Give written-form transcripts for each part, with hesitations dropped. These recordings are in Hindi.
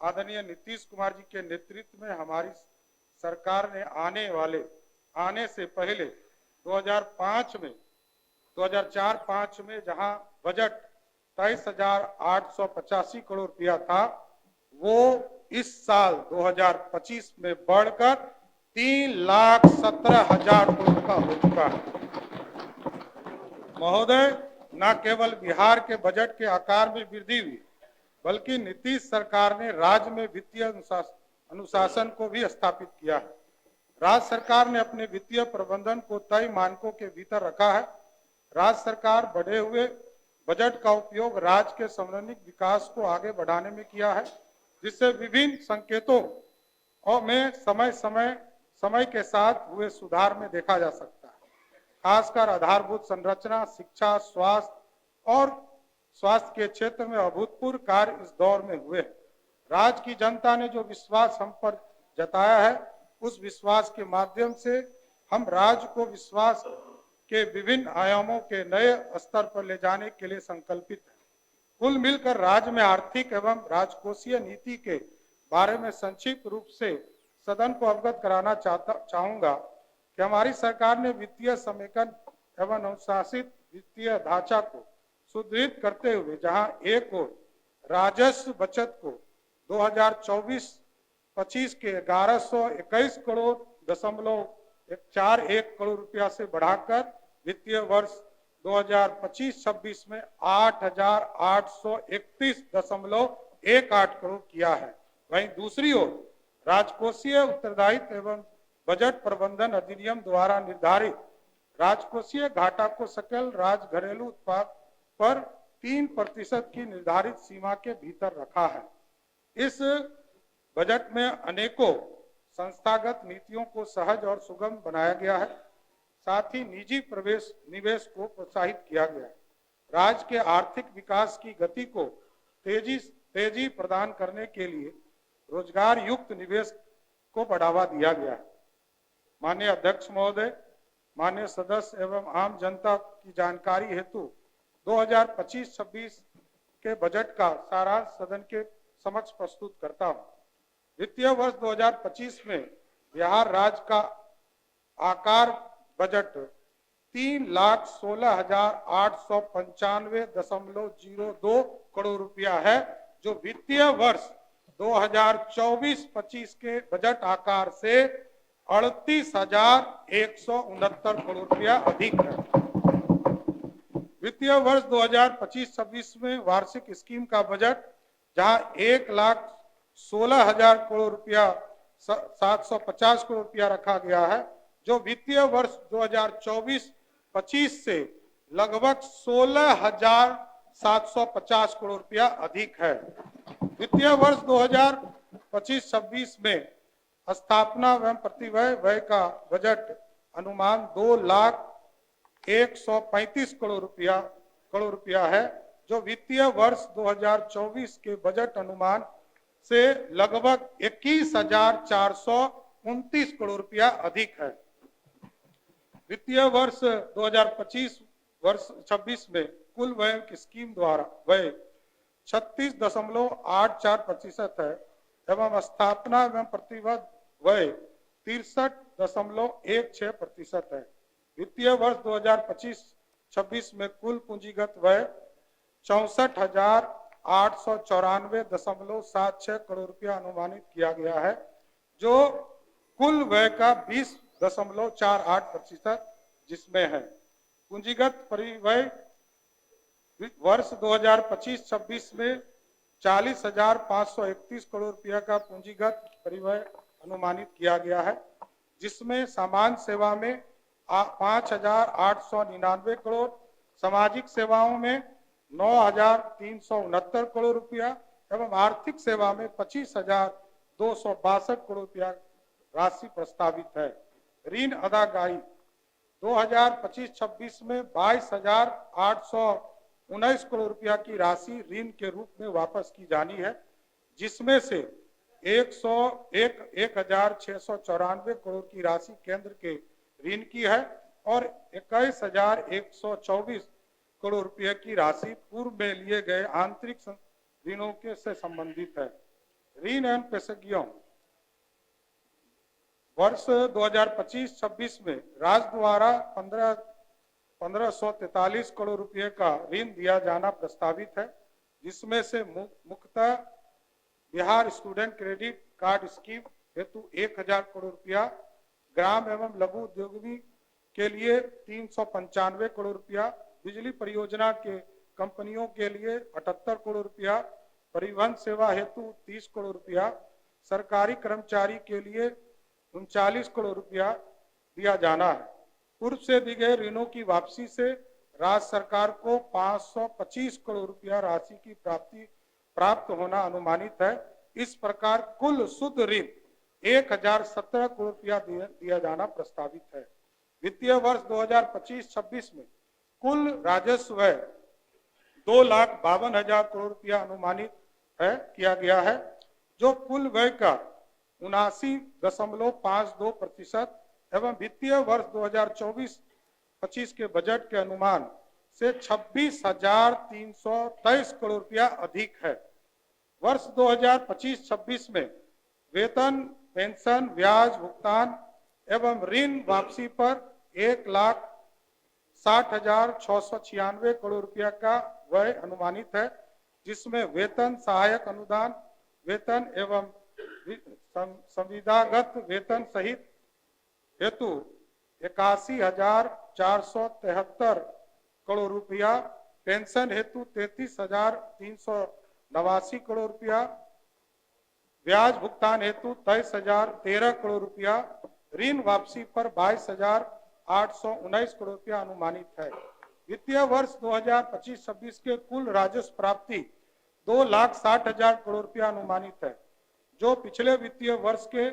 आदरणीय नीतीश कुमार जी के नेतृत्व में हमारी सरकार ने आने से पहले 2004-5 में जहां बजट 23,885 करोड़ रुपया था, वो इस साल 2025 में बढ़कर 3,17,000 करोड़ का हो चुका है। महोदय, न केवल बिहार के बजट के आकार में वृद्धि हुई, बल्कि नीतीश सरकार ने राज्य में वित्तीय अनुशासन को भी स्थापित किया है। राज्य सरकार ने अपने वित्तीय प्रबंधन को तय मानकों के भीतर रखा है। राज्य सरकार बढ़े हुए बजट का उपयोग राज्य के समन्वित विकास को आगे बढ़ाने में किया है, जिससे विभिन्न संकेतों और में समय के साथ हुए सुधार में देखा जा सकता है। खासकर आधारभूत संरचना, शिक्षा, स्वास्थ्य के क्षेत्र में अभूतपूर्व कार्य इस दौर में हुए। राज्य की जनता ने जो विश्वास हम पर जताया है, उस विश्वास के माध्यम से हम राज्य को विश्वास के विभिन्न आयामों के नए स्तर पर ले जाने के लिए संकल्पित है। कुल मिलकर राज्य में आर्थिक एवं राजकोषीय नीति के बारे में संक्षिप्त रूप से सदन को अवगत कराना चाहूंगा कि हमारी सरकार ने वित्तीय समेकन एवं अनुशासित वित्तीय ढांचा को सुदृढ़ करते हुए जहां एक ओर राजस्व बचत को 2024-25 के 1121 करोड़ दशमलव 41 करोड़ रुपया से बढ़ाकर वित्तीय वर्ष 2025-26 में 8,831.18 करोड़ किया है। वहीं दूसरी ओर राजकोषीय उत्तरदायित्व एवं बजट प्रबंधन अधिनियम द्वारा निर्धारित राजकोषीय घाटा को सकल राज्य घरेलू उत्पाद पर 3% की निर्धारित सीमा के भीतर रखा है। इस बजट में अनेकों संस्थागत नीतियों को सहज और सुगम बनाया गया है। साथ ही निजी निवेश को प्रोत्साहित किया गया है। राज्य के आर्थिक विकास की गति को तेजी प्रदान करने के लिए रोजगार युक्त निवेश को बढ़ावा दिया गया है। माननीय अध्यक्ष महोदय, माननीय सदस्य एवं आम जनता की जानकारी हेतु 2025-26 के बजट का सारांश सदन के समक्ष प्रस्तुत करता हूं। वित्तीय वर्ष 2025 में बिहार राज्य का आकार बजट 3,16,895.02 करोड़ रुपया है, जो वित्तीय वर्ष 2024-25 के बजट आकार से 38,169 करोड़ रुपया अधिक है। वित्तीय वर्ष 2025-26 में वार्षिक स्कीम का बजट जहां 1,16,000 करोड़ रुपया 750 करोड़ रुपया रखा गया है, जो वित्तीय वर्ष 2024-25 से लगभग 16,750 करोड़ रुपया अधिक है। वित्तीय वर्ष 2025-26 में स्थापना एवं प्रतिव्यय व्यय का बजट अनुमान 2,01,35 करोड़ रुपया है, जो वित्तीय वर्ष 2024 के बजट अनुमान से लगभग 21,429 करोड़ रुपया अधिक है। वित्तीय वर्ष 2025-26 में कुल व्यय की स्कीम द्वारा व्यय 36.84% है एवं स्थापना एवं प्रतिबद्ध व्यय 63.16% है। वित्तीय वर्ष 2025-26 में कुल पूंजीगत व्यय 64,894.76 करोड़ रुपया अनुमानित किया गया है, जो कुल व्यय का 20.48% जिसमें है। पूंजीगत परिव्यय वर्ष 2025-26 में 40,531 करोड़ रुपया का पूंजीगत परिव्यय अनुमानित किया गया है, जिसमें सामान्य सेवा में 5,899 करोड़, सामाजिक सेवाओं में 9,369 करोड़ रुपया एवं आर्थिक सेवा में 25,262 करोड़ रुपया राशि प्रस्तावित है। ऋण अदायगी 2025-26 में 22,819 करोड़ रुपया की राशि ऋण के रूप में वापस की जानी है, जिसमें से 1,694 करोड़ की राशि केंद्र के ऋण की है और 21,124 करोड़ रुपये की राशि पूर्व में लिए गए आंतरिक ऋणों के से संबंधित है। ऋण एवं पेशगियों वर्ष 2025-26 में राज्य द्वारा 1543 करोड़ रुपए का ऋण दिया जाना प्रस्तावित है, जिसमें से मुख्यतः Bihar student credit card scheme हेतु 1000 करोड़ रुपया, ग्राम एवं लघु उद्योगी के लिए 395 करोड़ रुपया, बिजली परियोजना के कंपनियों के लिए 78 करोड़ रुपया, परिवहन सेवा हेतु 30 करोड़ रुपया, सरकारी कर्मचारी के लिए 39 करोड़ रुपया दिया जाना है। पूर्व से दी गए ऋणों की वापसी से राज्य सरकार को 525 करोड़ रुपया राशि की प्राप्त होना अनुमानित है। इस प्रकार कुल शुद्ध ऋण 1017 करोड़ रुपया दिया जाना प्रस्तावित है। वित्तीय वर्ष 2025-26 में कुल राजस्व 2,52,000 करोड़ रुपया अनुमानित किया गया है, जो कुल व्यय का 79.52% एवं वित्तीय वर्ष 2024-25 के बजट के अनुमान से 26,323 करोड़ रुपया अधिक है। वर्ष 2025-26 में वेतन, पेंशन, ब्याज भुगतान एवं ऋण वापसी पर 1,60,696 करोड़ रुपया का व्यय अनुमानित है, जिसमें वेतन, सहायक अनुदान, वेतन एवं संविदागत वेतन सहित हेतु 81,473 करोड़ रुपया, पेंशन हेतु 33,389 करोड़ रुपया, ब्याज भुगतान हेतु 23,013 करोड़ रुपया, ऋण वापसी पर 22,819 करोड़ रुपया अनुमानित है। वित्तीय वर्ष 2025-26 के कुल राजस्व प्राप्ति 2,60,000 करोड़ रुपया अनुमानित है, जो पिछले वित्तीय वर्ष के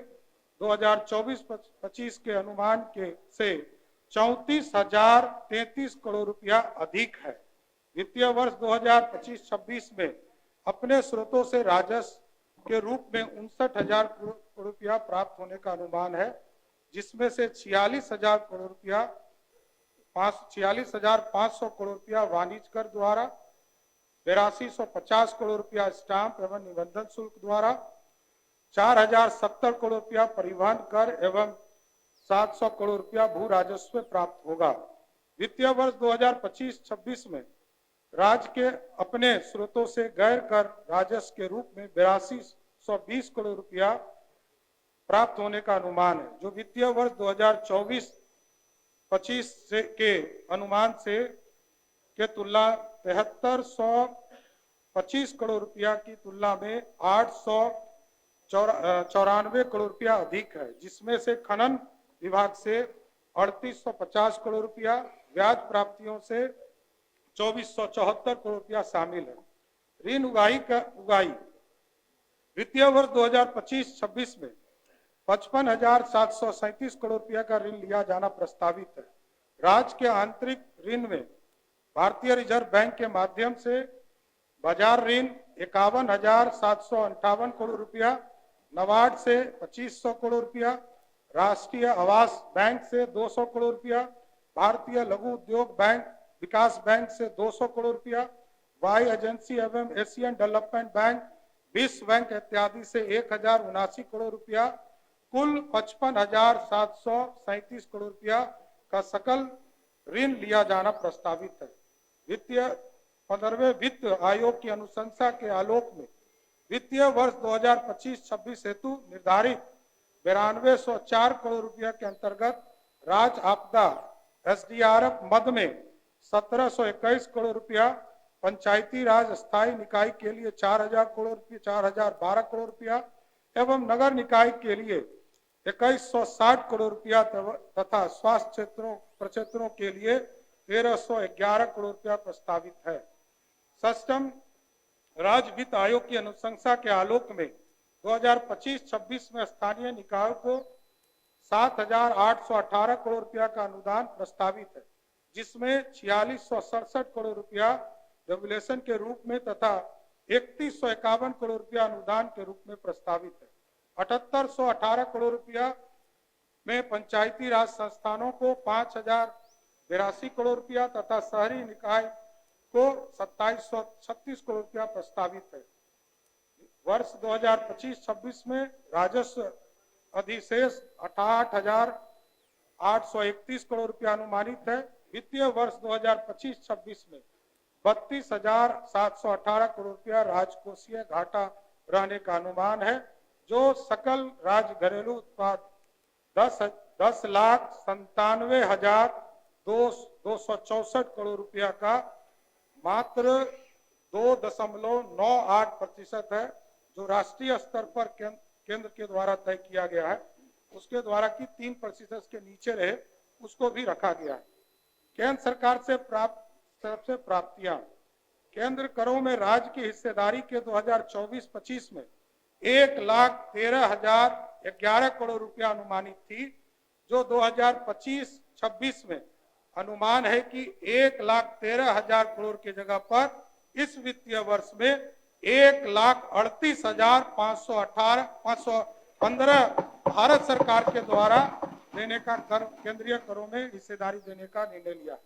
2024-25 के अनुमान के से 34,033 करोड़ रुपया अधिक है। वित्तीय वर्ष 2025-26 में अपने स्रोतों से राजस्व के रूप में 59,000 करोड़ रुपया प्राप्त होने का अनुमान है, जिसमें से 46,000 करोड़ रुपया 46,500 करोड़ रुपया वाणिज्य कर द्वारा, 8250 करोड़ रुपया स्टाम्प एवं निबंधन शुल्क द्वारा, 4,070 करोड़ रुपया परिवहन कर एवं 700 करोड़ रुपया भू राजस्व प्राप्त होगा। वित्तीय वर्ष 2025-26 में राज्य के अपने स्रोतों से गैर कर राजस्व के रूप में 8220 करोड़ रुपया प्राप्त होने का अनुमान है, जो वित्तीय वर्ष 2024-25 के अनुमान से के तुलना 7325 करोड़ रुपया की तुलना में 894 करोड़ रुपया अधिक है, जिसमें से खनन विभाग से 3850 करोड़ रुपया, ब्याज प्राप्तियों से 2474 करोड़ रुपया शामिल है। ऋण उगाही वित्तीय वर्ष 2025-26 में 55,737 करोड़ रुपया का ऋण लिया जाना प्रस्तावित है। राज्य के आंतरिक ऋण में भारतीय रिजर्व बैंक के माध्यम से बाजार ऋण 51,758 करोड़ रुपया, नबार्ड से 2500 करोड़ रुपया, राष्ट्रीय आवास बैंक से 200 करोड़ रुपया, भारतीय लघु उद्योग बैंक विकास बैंक से 200 करोड़ रुपया, वाई एजेंसी एवं एशियन डेवलपमेंट बैंक, विश्व बैंक इत्यादि से 1,079 करोड़ रुपया, कुल 55,737 करोड़ रुपया का सकल ऋण लिया जाना प्रस्तावित है। वित्तीय 15वें वित्त आयोग की अनुशंसा के आलोक में वित्तीय वर्ष 2025-26 हेतु निर्धारित 9204 करोड़ रुपया के अंतर्गत राज्य आपदा SDRF मद में 1721 करोड़ रुपया, पंचायती राज स्थायी निकाय के लिए 4,000 करोड़ रुपया, 4,012 करोड़ रुपया एवं नगर निकाय के लिए 2160 करोड़ रुपया तथा स्वास्थ्य प्रक्षेत्रों के लिए 1311 करोड़ रुपया प्रस्तावित है। षष्ठम राज्य वित्त आयोग की अनुशंसा के आलोक में 2025-26 में स्थानीय निकायों को 7,818 करोड़ रुपया का अनुदान प्रस्तावित है, जिसमें 4667 करोड़ रुपया रेगुलेशन के रूप में तथा 3151 करोड़ रुपया अनुदान के रूप में प्रस्तावित है। 7818 करोड़ रुपया में पंचायती राज संस्थानों को 5,082 करोड़ रुपया तथा शहरी निकाय को 2736 करोड़ रुपया प्रस्तावित है। वर्ष 2025-26 में राजस्व अधिशेष 68,831 करोड़ रुपया अनुमानित है। वित्तीय वर्ष 2025-26 में 32,718 करोड़ रुपया राजकोषीय घाटा रहने का अनुमान है, जो सकल राज्य घरेलू उत्पाद 10,97,264 करोड़ रुपया का मात्र 2.98% है, जो राष्ट्रीय स्तर पर केंद्र के द्वारा तय किया गया है। उसके द्वारा की 3% के नीचे रहे, उसको भी रखा गया है। केंद्र सरकार से प्राप्तियां। केंद्र करों में राज्य की हिस्सेदारी के 2024-25 में 1,13,011 करोड़ रुपया अनुमानित थी, जो 2025-26 में अनुमान है कि 1,13,000 करोड़ की जगह पर इस वित्तीय वर्ष में 1,38,515 भारत सरकार के द्वारा देने का कर, केंद्रीय करों में हिस्सेदारी देने का निर्णय लिया।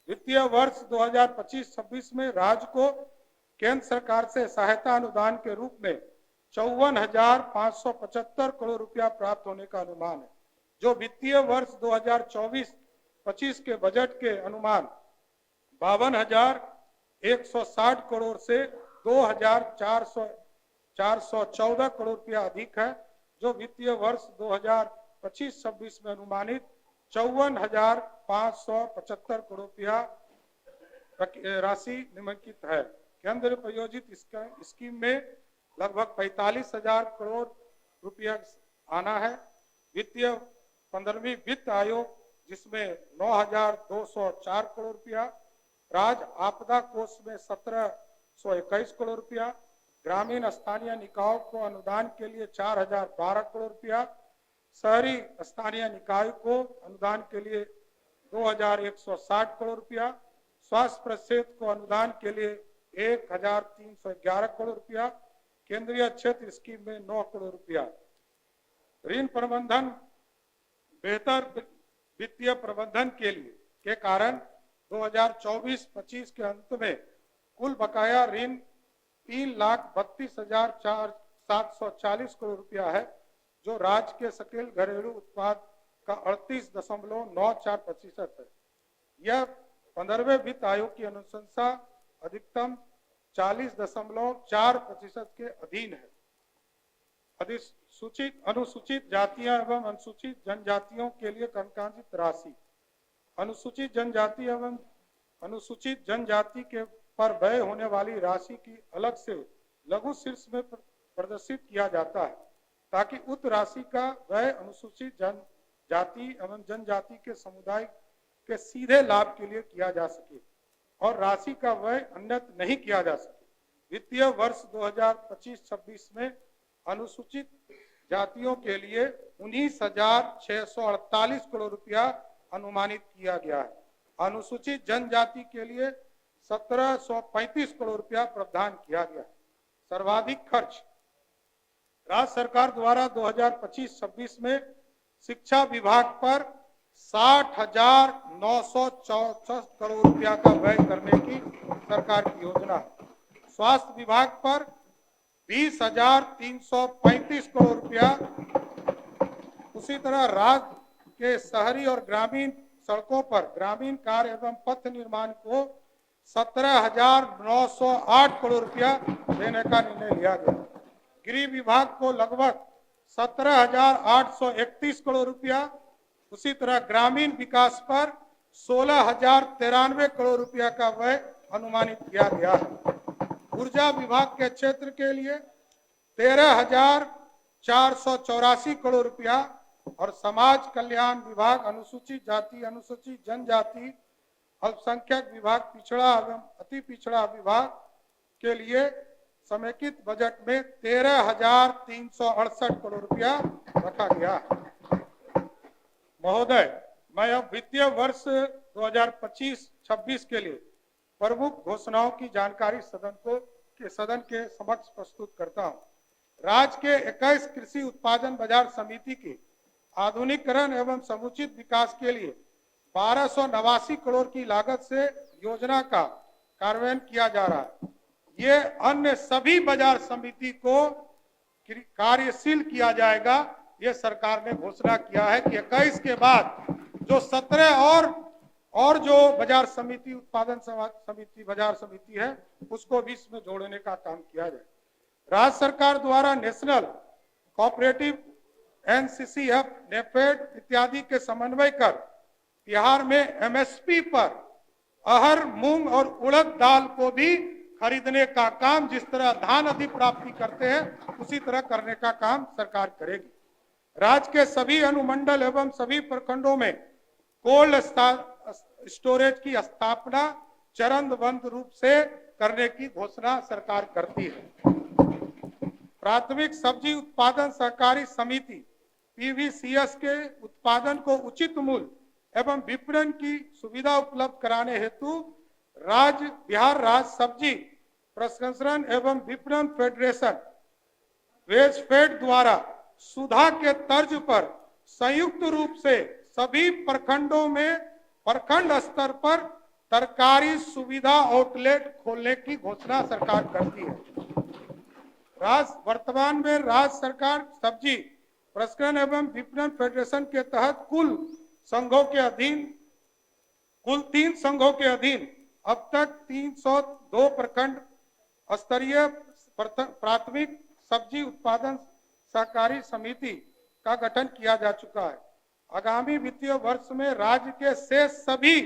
वित्तीय वर्ष 2025-26 में राज्य को केंद्र सरकार से सहायता अनुदान के रूप में 54,575 करोड़ रुपया प्राप्त होने का अनुमान है, जो वित्तीय वर्ष 2024-25 के बजट के अनुमान 52,160 करोड़ से 2,414 करोड़ रुपया अधिक है, जो वित्तीय वर्ष 2025-26 में अनुमानित 54,575 करोड़ रुपया राशि निम्नलिखित है। केंद्र प्रायोजित स्कीम में लगभग 45,000 करोड़ रुपया आना है। वित्तीय 15वीं वित्त आयोग, जिसमें 9,204 करोड़ रुपया, राज्य आपदा कोष में 1,721 करोड़ रुपया, ग्रामीण स्थानीय निकायों को अनुदान के लिए 4,012 करोड़ रुपया, शहरी स्थानीय निकाय को अनुदान के लिए 2,160 करोड़ रुपया, स्वास्थ्य परिषद को अनुदान के लिए 1,311 करोड़ रुपया, केंद्रीय क्षेत्र स्कीम में 9 करोड़ रुपया। ऋण प्रबंधन, बेहतर वित्तीय प्रबंधन के लिए के कारण 2024-25 के अंत में कुल बकाया ऋण 3,32,740 करोड़ रुपया है, जो राज्य के सकल घरेलू उत्पाद का 38.94% है। यह 15वें वित्त आयोग की अनुशंसा अधिकतम 40.4% के अधीन है। अनुसूचित जातियां एवं अनुसूचित जनजातियों के लिए कंकांशित राशि। अनुसूचित जनजाति एवं अनुसूचित जनजाति के पर व्यय होने वाली राशि की अलग से लघु शीर्ष में प्रदर्शित किया जाता है, ताकि उक्त राशि का व्यय अनुसूचित जनजाति एवं जनजाति के समुदाय के सीधे लाभ के लिए किया जा सके और राशि का व्यय अन्यत्र नहीं किया जा सके। वित्तीय वर्ष 2025-26 में अनुसूचित जातियों के लिए 19,648 करोड़ रुपया अनुमानित किया गया है। अनुसूचित जनजाति के लिए 1,735 करोड़ रुपया प्रावधान किया गया है। सर्वाधिक खर्च। राज्य सरकार द्वारा 2025-26 में शिक्षा विभाग पर 60,964 करोड़ रुपया का व्यय करने की सरकार की योजना है। स्वास्थ्य विभाग पर 20,335 करोड़ रुपया। उसी तरह राज्य के शहरी और ग्रामीण सड़कों पर ग्रामीण कार्य एवं पथ निर्माण को 17,908 करोड़ रुपया देने का निर्णय लिया गया। गृह विभाग को लगभग 17,831 करोड़ रुपया। उसी तरह ग्रामीण विकास पर 16,093 करोड़ रुपया का व्यय अनुमानित किया गया है। ऊर्जा विभाग के क्षेत्र के लिए 13,484 करोड़ रुपया और समाज कल्याण विभाग, अनुसूचित जाति, अनुसूचित जनजाति, अल्पसंख्यक विभाग, पिछड़ा एवं अति पिछड़ा विभाग के लिए समेकित बजट में 13,368 करोड़ रुपया रखा गया है। महोदय, मैं अब वित्तीय वर्ष 2025-26 के लिए प्रमुख घोषणाओं की जानकारी सदन के समक्ष प्रस्तुत करता हूं। राज्य के 21 कृषि उत्पादन बाजार समिति के आधुनिकीकरण एवं समुचित विकास के लिए 1289 करोड़ की लागत से योजना का कार्यान्वयन किया जा रहा है। ये अन्य सभी बाजार समिति को कार्यशील किया जाएगा। ये सरकार ने घोषणा किया है कि 21 के बाद जो 17 और जो बाजार समिति उत्पादन समिति बाजार समिति है उसको भी इसमें जोड़ने का काम किया जाए। राज्य सरकार द्वारा नेशनल कोऑपरेटिव, एनसीसीएफ, नेफेड इत्यादि के समन्वय कर बिहार में एमएसपी पर अरहर, मूंग और उड़द दाल को भी खरीदने का काम, जिस तरह धान अधिप्राप्ति करते हैं उसी तरह करने का काम सरकार करेगी। राज्य के सभी अनुमंडल एवं सभी प्रखंडों में कोल्ड स्टोरेज की स्थापना चरणबद्ध रूप से करने की घोषणा सरकार करती है। प्राथमिक सब्जी उत्पादन सहकारी समिति पीवीसीएस के उत्पादन को उचित मूल्य एवं विपणन की सुविधा उपलब्ध कराने हेतु बिहार राज्य सब्जी प्रसंस्करण एवं विपणन फेडरेशन वेजफेड द्वारा सुधा के तर्ज पर संयुक्त रूप से सभी प्रखंडों में प्रखंड स्तर पर तरकारी सुविधा आउटलेट खोलने की घोषणा सरकार करती है। वर्तमान में राज्य सरकार सब्जी प्रसंस्करण एवं विपणन फेडरेशन के तहत कुल 3 संघों के अधीन अब तक 302 प्रखंड स्तरीय प्राथमिक सब्जी उत्पादन सहकारी समिति का गठन किया जा चुका है। आगामी वित्तीय वर्ष में राज्य के शेष सभी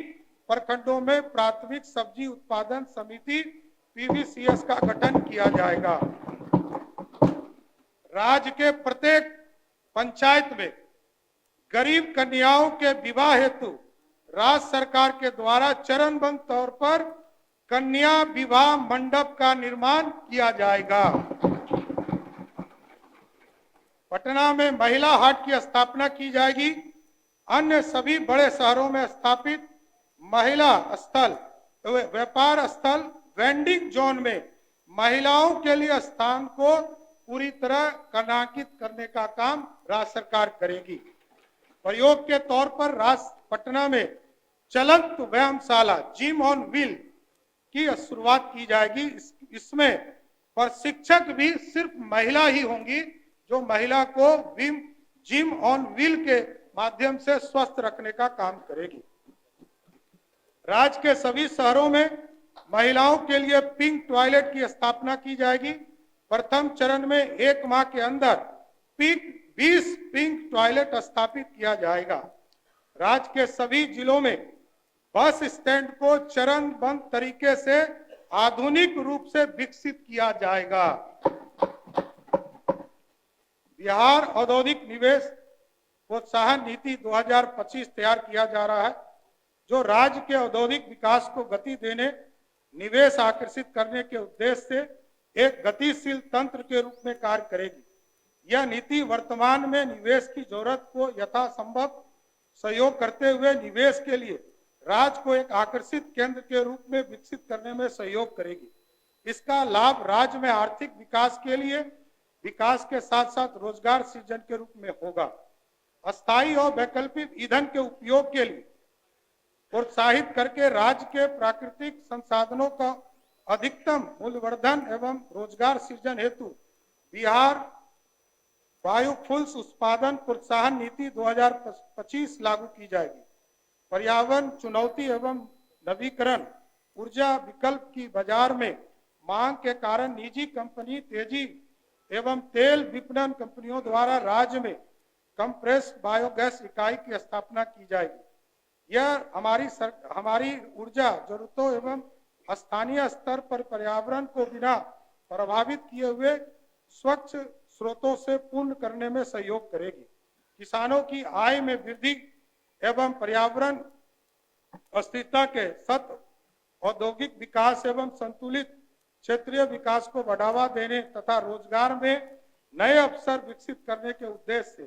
प्रखंडों में प्राथमिक सब्जी उत्पादन समिति पीवीसीएस का गठन किया जाएगा। राज्य के प्रत्येक पंचायत में गरीब कन्याओं के विवाह हेतु राज्य सरकार के द्वारा चरणबद्ध तौर पर कन्या विवाह मंडप का निर्माण किया जाएगा। पटना में महिला हाट की स्थापना की जाएगी। अन्य सभी बड़े शहरों में स्थापित महिला स्थल, व्यापार स्थल, वेंडिंग जोन में महिलाओं के लिए स्थान को पूरी तरह कनाकित करने का काम राज्य सरकार करेगी। प्रयोग के तौर पर पटना में चलंत व्यायामशाला जिम ऑन व्हील की शुरुआत की जाएगी। इसमें प्रशिक्षक भी सिर्फ महिला ही होंगी, जो महिला को जिम ऑन व्हील के माध्यम से स्वस्थ रखने का काम करेगी। राज्य के सभी शहरों में महिलाओं के लिए पिंक टॉयलेट की स्थापना की जाएगी। प्रथम चरण में 1 माह के अंदर 20 पिंक टॉयलेट स्थापित किया जाएगा। राज्य के सभी जिलों में बस स्टैंड को चरणबद्ध तरीके से आधुनिक रूप से विकसित किया जाएगा। बिहार औद्योगिक निवेश प्रोत्साहन नीति 2025 तैयार किया जा रहा है, जो राज्य के औद्योगिक विकास को गति देने, निवेश आकर्षित करने के उद्देश्य से एक गतिशील तंत्र के रूप में कार्य करेगी। यह नीति वर्तमान में निवेश की जरूरत को यथासंभव सहयोग करते हुए निवेश के लिए राज्य को एक आकर्षित केंद्र के रूप में विकसित करने में सहयोग करेगी। इसका लाभ राज्य में आर्थिक विकास के लिए विकास के साथ साथ रोजगार सृजन के रूप में होगा। अस्थायी और वैकल्पिक ईंधन के उपयोग के लिए प्रोत्साहित करके राज्य के प्राकृतिक संसाधनों का अधिकतम मूल्यवर्धन एवं रोजगार सृजन हेतु बिहार बायोफ्यूल्स उत्पादन प्रोत्साहन नीति 2025 लागू की जाएगी। पर्यावरण चुनौती एवं नवीकरण ऊर्जा विकल्प की बाजार में मांग के कारण निजी कंपनी तेजी एवं तेल विपणन कंपनियों द्वारा राज्य में कंप्रेस्ड बायोगैस इकाई की स्थापना की जाएगी। यह हमारी ऊर्जा जरूरतों एवं स्थानीय स्तर पर पर्यावरण को बिना प्रभावित किए हुए स्वच्छ स्रोतों से पूर्ण करने में सहयोग करेगी। किसानों की आय में वृद्धि एवं पर्यावरण अस्थिरता के साथ औद्योगिक विकास एवं संतुलित क्षेत्रीय विकास को बढ़ावा देने तथा रोजगार में नए अवसर विकसित करने के उद्देश्य से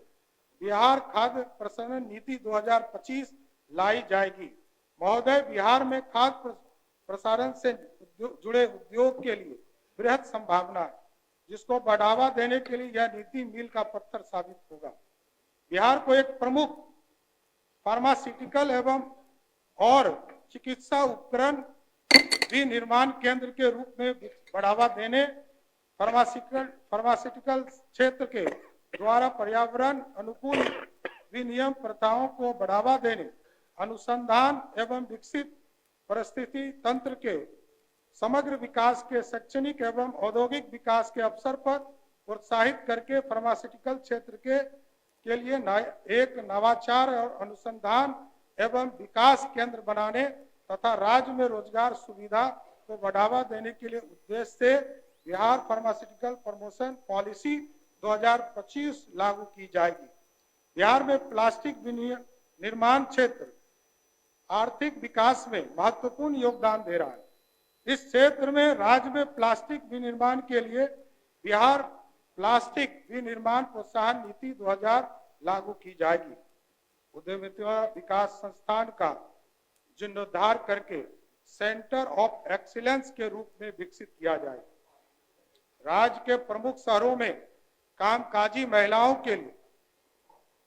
बिहार खाद्य प्रसंस्करण नीति 2025 लाई जाएगी। महोदय, बिहार में खाद्य प्रसारण से जुड़े उद्योग के लिए बृहद संभावना है, जिसको बढ़ावा देने के लिए यह नीति मील का पत्थर साबित होगा। बिहार को एक प्रमुख फार्मास्यूटिकल एवं और चिकित्सा उपकरण विनिर्माण केंद्र के रूप में बढ़ावा देने, फार्मास्यूटिकल क्षेत्र के द्वारा पर्यावरण अनुकूल विनियम प्रथाओं को बढ़ावा देने, अनुसंधान एवं विकसित परिस्थिति तंत्र के समग्र विकास के शैक्षणिक एवं औद्योगिक विकास के अवसर पर प्रोत्साहित करके फार्मास्यूटिकल क्षेत्र के लिए एक नवाचार और अनुसंधान एवं विकास केंद्र बनाने तथा राज्य में रोजगार सुविधा को बढ़ावा देने के लिए उद्देश्य से बिहार फार्मास्यूटिकल प्रमोशन पॉलिसी 2025 लागू की जाएगी। बिहार में प्लास्टिक निर्माण क्षेत्र आर्थिक विकास में महत्वपूर्ण योगदान दे रहा है। इस क्षेत्र में राज्य में प्लास्टिक विनिर्माण के लिए बिहार प्लास्टिक विनिर्माण प्रोत्साहन नीति 2000 लागू की जाएगी। उद्यमिता विकास संस्थान का जीर्णोद्धार करके सेंटर ऑफ एक्सीलेंस के रूप में विकसित किया जाएगा। राज्य के प्रमुख शहरों में कामकाजी महिलाओं के लिए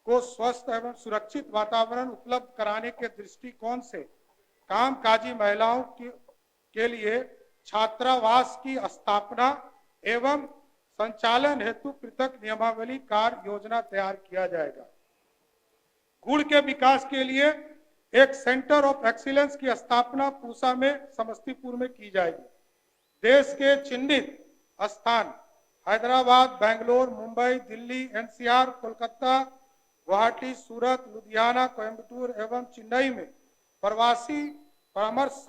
को स्वस्थ एवं सुरक्षित वातावरण उपलब्ध कराने के दृष्टिकोण से कामकाजी महिलाओं के लिए छात्रावास की स्थापना एवं संचालन हेतु पृथक नियमावली कार्य योजना तैयार किया जाएगा। गुड़ के विकास के लिए एक सेंटर ऑफ एक्सीलेंस की स्थापना पूसा में समस्तीपुर में की जाएगी। देश के चिन्हित स्थान हैदराबाद, बेंगलोर, मुंबई, दिल्ली, एनसीआर, कोलकाता, गुवाहाटी, सूरत, लुधियाना, कोयम्बटूर एवं चेन्नई में प्रवासी परामर्श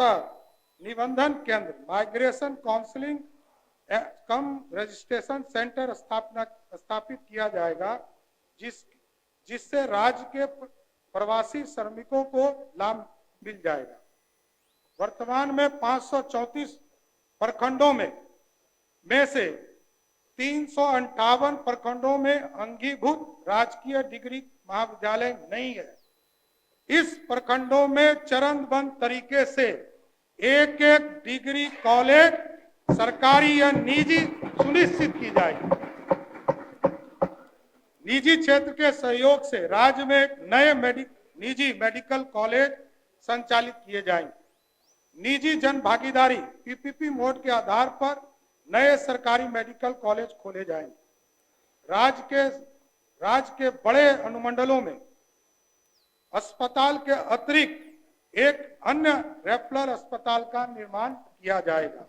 निबंधन केंद्र माइग्रेशन काउंसलिंग कम रजिस्ट्रेशन सेंटर स्थापित किया जाएगा, जिससे राज्य के प्रवासी श्रमिकों को लाभ मिल जाएगा। वर्तमान में 534 प्रखंडों में से 358 प्रखंडों में अंगीभूत राजकीय डिग्री महाविद्यालय नहीं है। इस प्रखंडों में चरणबद्ध तरीके से एक एक डिग्री कॉलेज सरकारी या निजी सुनिश्चित की जाएगी। निजी क्षेत्र के सहयोग से राज्य में नए निजी मेडिकल कॉलेज संचालित किए जाएंगे। निजी जन भागीदारी पीपीपी मोड के आधार पर नए सरकारी मेडिकल कॉलेज खोले जाएंगे। राज्य के बड़े अनुमंडलों में अस्पताल के अतिरिक्त एक अन्य रेफरल अस्पताल का निर्माण किया जाएगा।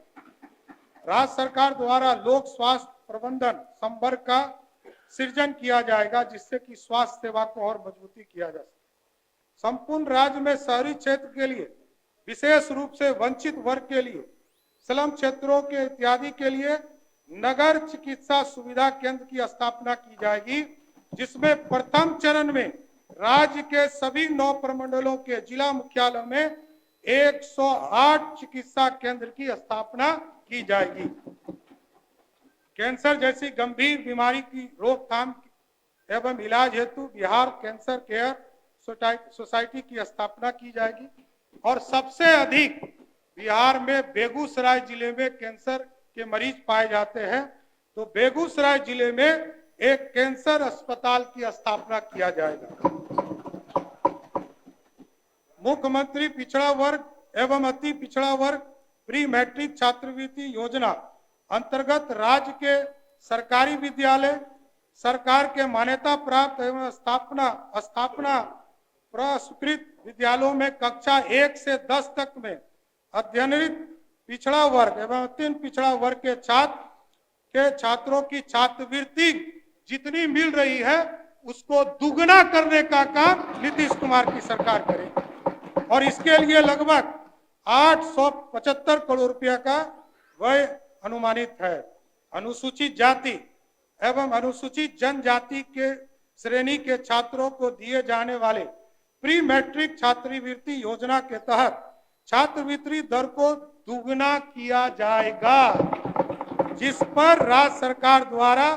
राज्य सरकार द्वारा लोक स्वास्थ्य प्रबंधन संवर्ग का सृजन किया जाएगा, जिससे कि स्वास्थ्य सेवा को और मजबूती किया जा सके। संपूर्ण राज्य में शहरी क्षेत्र के लिए, विशेष रूप से वंचित वर्ग के लिए, स्लम क्षेत्रों के इत्यादि के लिए नगर चिकित्सा सुविधा केंद्र की स्थापना की जाएगी, जिसमें प्रथम चरण में राज्य के सभी 9 प्रमंडलों के जिला मुख्यालयों में 108 चिकित्सा केंद्र की स्थापना की जाएगी। कैंसर जैसी गंभीर बीमारी की रोकथाम एवं इलाज हेतु बिहार कैंसर केयर सोसाइटी की स्थापना की जाएगी। और सबसे अधिक बिहार में बेगूसराय जिले में कैंसर के मरीज पाए जाते हैं, तो बेगूसराय जिले में एक कैंसर अस्पताल की स्थापना किया जाएगा। मुख्यमंत्री पिछड़ा वर्ग एवं अति पिछड़ा वर्ग प्री मैट्रिक छात्रवृत्ति योजना अंतर्गत राज्य के सरकारी विद्यालय, सरकार के मान्यता प्राप्त एवं स्थापना पुरस्कृत विद्यालयों में कक्षा 1 से 10 तक में अध्ययनरत पिछड़ा वर्ग एवं अति पिछड़ा वर्ग के छात्रों की छात्रवृत्ति जितनी मिल रही है उसको दुगना करने का काम नीतीश कुमार की सरकार करेगी। और इसके लिए लगभग 875 करोड़ रुपया का व्यय अनुमानित है। अनुसूचित जाति एवं अनुसूचित जनजाति के श्रेणी के छात्रों को दिए जाने वाले प्री मैट्रिक छात्रवृत्ति योजना के तहत छात्रवृत्ति दर को दुगना किया जाएगा, जिस पर राज्य सरकार द्वारा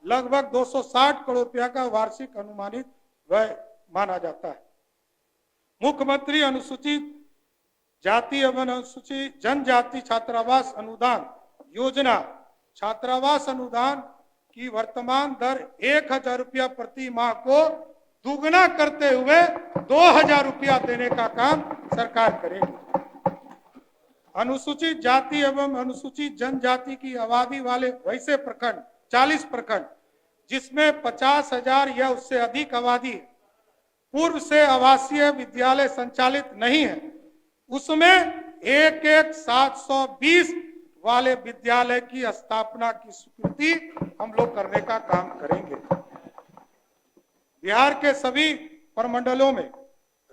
लगभग 260 करोड़ रुपया का वार्षिक अनुमानित व्यय माना जाता है। मुख्यमंत्री अनुसूचित जाति एवं अनुसूचित जनजाति छात्रावास अनुदान योजना छात्रावास अनुदान की वर्तमान दर 1000 रुपया प्रति माह को दुगना करते हुए 2000 रुपया देने का काम सरकार करेगी। अनुसूचित जाति एवं अनुसूचित जनजाति की आबादी वाले वैसे प्रखंड 40 प्रखंड जिसमें 50,000 या उससे अधिक आबादी है, पूर्व से आवासीय विद्यालय संचालित नहीं है, उसमें 720 वाले विद्यालय की स्थापना की स्वीकृति हम लोग करने का काम करेंगे। बिहार के सभी प्रमंडलों में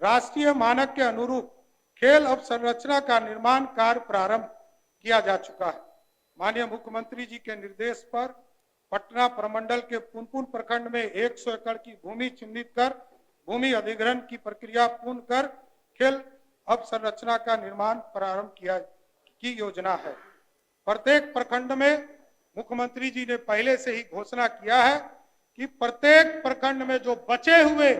राष्ट्रीय मानक के अनुरूप खेल अवसंरचना का निर्माण कार्य प्रारंभ किया जा चुका है। माननीय मुख्यमंत्री जी के निर्देश पर पटना प्रमंडल के पुनपुन प्रखंड में 100 एकड़ की भूमि चिन्हित कर भूमि अधिग्रहण की प्रक्रिया पूर्ण कर खेल अवसंरचना का निर्माण प्रारंभ की योजना है। प्रत्येक प्रखंड में मुख्यमंत्री जी ने पहले से ही घोषणा किया है कि प्रत्येक प्रखंड में जो बचे हुए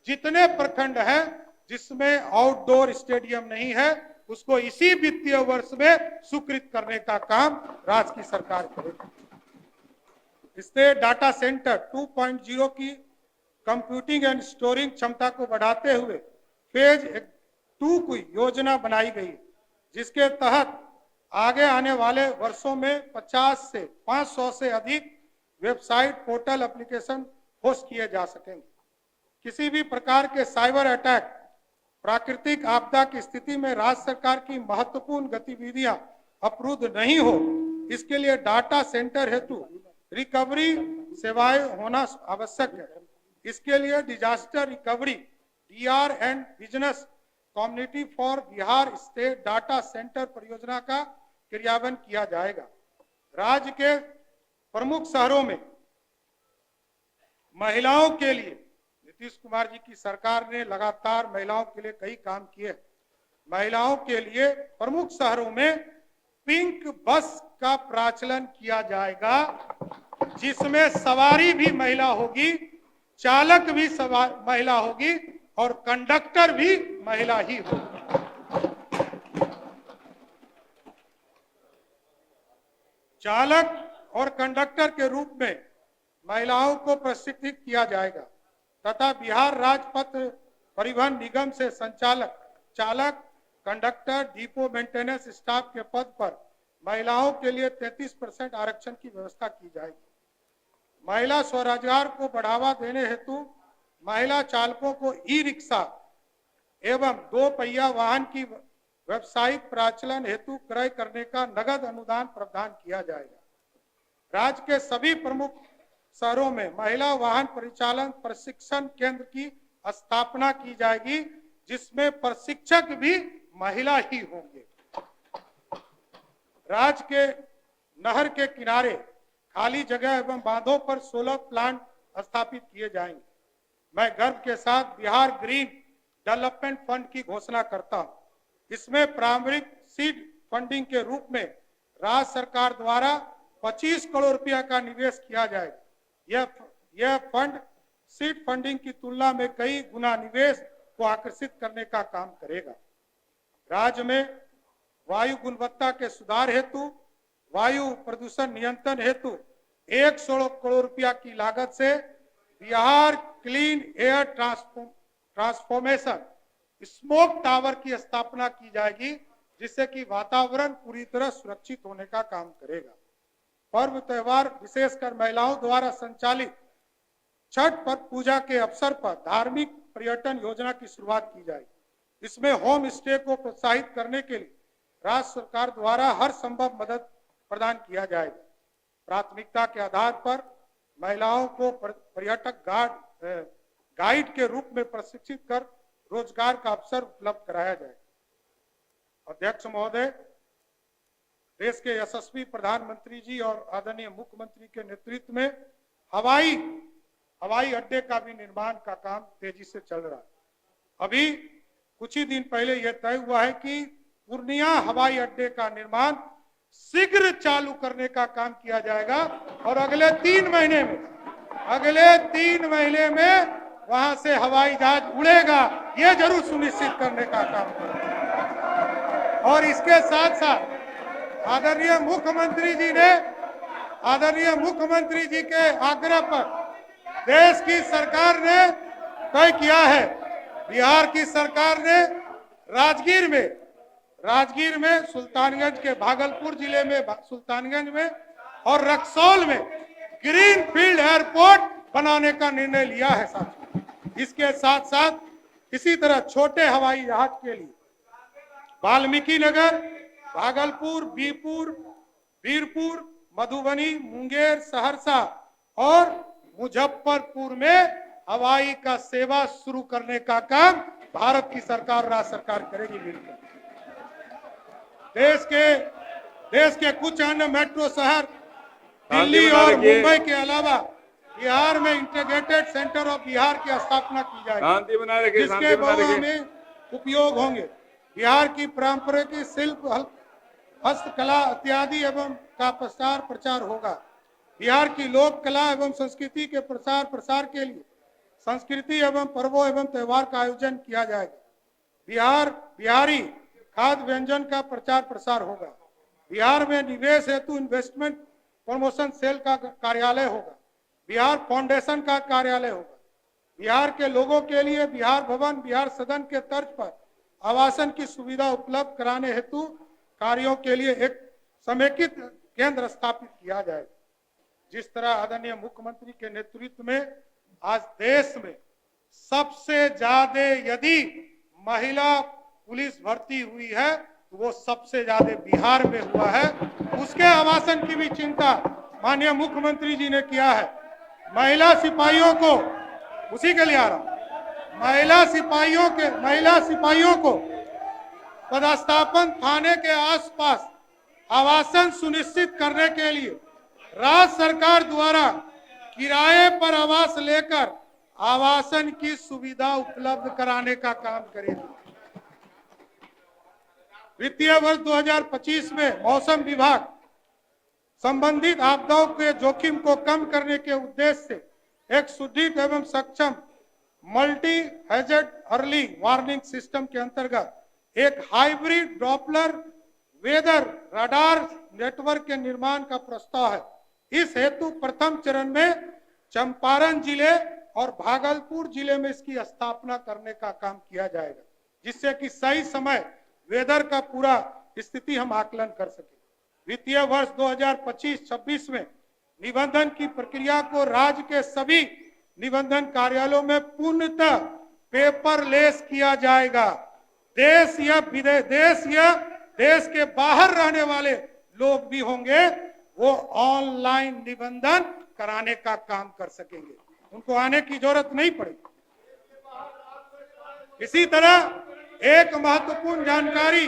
जितने प्रखंड हैं जिसमें आउटडोर स्टेडियम नहीं है उसको इसी वित्तीय वर्ष में स्वीकृत करने का काम राज्य की सरकार करेगी। इससे डाटा सेंटर 2.0 की कंप्यूटिंग एंड स्टोरिंग क्षमता को बढ़ाते हुए फेज 2 की योजना बनाई गई, जिसके तहत आगे आने वाले वर्षों में 50 से 500 से अधिक वेबसाइट पोर्टल एप्लीकेशन होस्ट किए जा सकेंगे। किसी भी प्रकार के साइबर अटैक, प्राकृतिक आपदा की स्थिति में राज्य सरकार की महत्वपूर्ण गतिविधियां अवरुद्ध नहीं हो, इसके लिए डाटा सेंटर हेतु रिकवरी सेवाएं होना आवश्यक है। इसके लिए disaster recovery D R and business community for Bihar state data centre परियोजना का क्रियान्वयन किया जाएगा। राज्य के प्रमुख शहरों में महिलाओं के लिए नीतीश कुमार जी की सरकार ने लगातार महिलाओं के लिए कई काम किए। महिलाओं के लिए प्रमुख शहरों में पिंक बस का प्रचलन किया जाएगा, जिसमें सवारी भी महिला होगी, चालक भी महिला होगी और कंडक्टर भी महिला ही होगी। चालक और कंडक्टर के रूप में महिलाओं को प्रशिक्षित किया जाएगा तथा बिहार राजपथ परिवहन निगम से संचालक, चालक, कंडक्टर, डिपो मेंटेनेंस स्टाफ के पद पर महिलाओं के लिए 33% आरक्षण की व्यवस्था की जाएगी। महिला स्वरोजगार को बढ़ावा देने हेतु महिला चालकों को ई रिक्शा एवं 2 पहिया वाहन की व्यावसायिक प्रचलन हेतु क्रय करने का नगद अनुदान प्रावधान किया जाएगा। राज्य के सभी प्रमुख शहरों में महिला वाहन परिचालन प्रशिक्षण केंद्र की स्थापना की जाएगी, जिसमें प्रशिक्षक भी महिला ही होंगे। राज्य के नहर के किनारे खाली जगह एवं बांधों पर सोलर प्लांट स्थापित किए जाएंगे। मैं गर्व के साथ बिहार ग्रीन डेवलपमेंट फंड की घोषणा करता हूं। इसमें प्रारंभिक सीड फंडिंग के रूप में राज्य सरकार द्वारा 25 करोड़ रुपया का निवेश किया जाएगा। यह फंड सीड फंडिंग की तुलना में कई गुना निवेश को आकर्षित करने का काम करेगा। राज्य में वायु गुणवत्ता के सुधार हेतु वायु प्रदूषण नियंत्रण हेतु 116 करोड़ रुपया की लागत से Bihar clean air transformation smoke tower की स्थापना की जाएगी, जिससे कि वातावरण पूरी तरह सुरक्षित होने का काम करेगा। पर्व त्योहार विशेषकर महिलाओं द्वारा संचालित छठ पर्व पूजा के अवसर पर धार्मिक पर्यटन योजना की शुरुआत की जाएगी। इसमें होम स्टे को प्रोत्साहित करने के लिए राज्य सरकार द्वारा हर संभव मदद प्रदान किया जाएगा। प्राथमिकता के आधार पर महिलाओं को पर्यटक गाइड के रूप में प्रशिक्षित कर रोजगार का अवसर उपलब्ध कराया जाएगा। अध्यक्ष महोदय, देश के यशस्वी प्रधानमंत्री जी और आदरणीय मुख्यमंत्री के नेतृत्व में हवाई अड्डे का भी निर्माण का काम तेजी से चल रहा है। अभी कुछ ही दिन पहले यह तय हुआ है कि पूर्णिया हवाई अड्डे का निर्माण शीघ्र चालू करने का काम किया जाएगा और अगले 3 महीने में वहां से हवाई जहाज उड़ेगा, यह जरूर सुनिश्चित करने का काम करेगा। और इसके साथ साथ आदरणीय मुख्यमंत्री जी के आग्रह पर देश की सरकार ने तय किया है, बिहार की सरकार ने राजगीर में राजगीर में, सुल्तानगंज के भागलपुर जिले में सुल्तानगंज में और रक्सौल में ग्रीन फील्ड एयरपोर्ट बनाने का निर्णय लिया है साथियों। इसके साथ साथ इसी तरह छोटे हवाई जहाज के लिए वाल्मीकि नगर, भागलपुर, बीरपुर, मधुबनी, मुंगेर, सहरसा और मुजफ्फरपुर में हवाई का सेवा शुरू करने का काम भारत की सरकार, राज्य सरकार करेगी मिलकर। देश के कुछ अन्य मेट्रो शहर दिल्ली और मुंबई के अलावा बिहार में इंटीग्रेटेड सेंटर ऑफ बिहार की स्थापना की जाएगी, जिसके बहु में उपयोग होंगे। बिहार की पारंपरिक शिल्प, हस्तकला इत्यादि एवं का प्रचार होगा। बिहार की लोक कला एवं संस्कृति के प्रसार के लिए संस्कृति एवं पर्वों एवं त्योहार का आयोजन किया जाएगा। बिहारी खाद्य व्यंजन का प्रचार प्रसार होगा। बिहार में निवेश हेतु इन्वेस्टमेंट प्रमोशन सेल का कार्यालय होगा। बिहार फाउंडेशन का कार्यालय होगा। बिहार के लोगों के लिए बिहार भवन, बिहार सदन के तर्ज पर आवासन की सुविधा उपलब्ध कराने हेतु कार्यों के लिए एक समेकित केंद्र स्थापित किया जाएगा। जिस तरह आदरणीय मुख्यमंत्री के नेतृत्व में आज देश में सबसे ज्यादा यदि महिला पुलिस भर्ती हुई है तो वो सबसे ज्यादा बिहार में हुआ है। उसके आवासन की भी चिंता माननीय मुख्यमंत्री जी ने किया है। महिला सिपाहियों को, उसी के लिए आ रहा हूं, महिला सिपाहियों को पदस्थापन थाने के आसपास आवासन सुनिश्चित करने के लिए राज्य सरकार द्वारा किराए पर आवास लेकर आवासन की सुविधा उपलब्ध कराने का काम करेगी। वित्तीय वर्ष 2025 में मौसम विभाग संबंधित आपदाओं के जोखिम को कम करने के उद्देश्य से एक सुदृढ़ एवं सक्षम multi hazard early warning system के अंतर्गत एक hybrid Doppler weather radar network के निर्माण का प्रस्ताव है। इस हेतु प्रथम चरण में चंपारण जिले और भागलपुर जिले में इसकी स्थापना करने का काम किया जाएगा, जिससे कि सही समय वेदर का पूरा स्थिति हम आकलन कर सके। वित्तीय वर्ष 2025-26 में निबंधन की प्रक्रिया को राज्य के सभी निबंधन कार्यालयों में पूर्णतः पेपरलेस किया जाएगा। देश या देश के बाहर रहने वाले लोग भी होंगे, वो ऑनलाइन निबंधन कराने का काम कर सकेंगे, उनको आने की जरूरत नहीं पड़ेगी। इसी तरह एक महत्वपूर्ण जानकारी,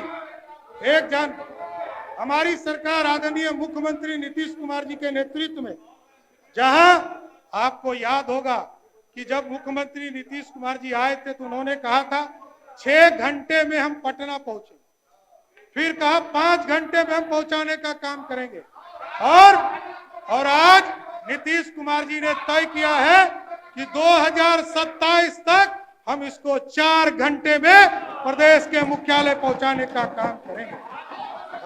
हमारी सरकार आदरणीय मुख्यमंत्री नीतीश कुमार जी के नेतृत्व में, जहां आपको याद होगा कि जब मुख्यमंत्री नीतीश कुमार जी आए थे तो उन्होंने कहा था 6 घंटे में हम पटना पहुंचे, फिर कहा 5 घंटे में हम पहुंचाने का काम करेंगे, और आज नीतीश कुमार जी ने तय किया है कि 2027 तक हम इसको 4 घंटे में प्रदेश के मुख्यालय पहुंचाने का काम करेंगे।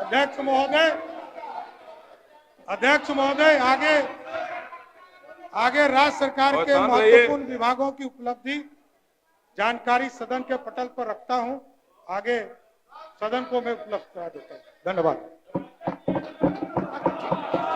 अध्यक्ष महोदय, आगे राज्य सरकार के महत्वपूर्ण विभागों की उपलब्धि जानकारी सदन के पटल पर रखता हूं, आगे सदन को मैं उपलब्ध करा देता हूं। धन्यवाद।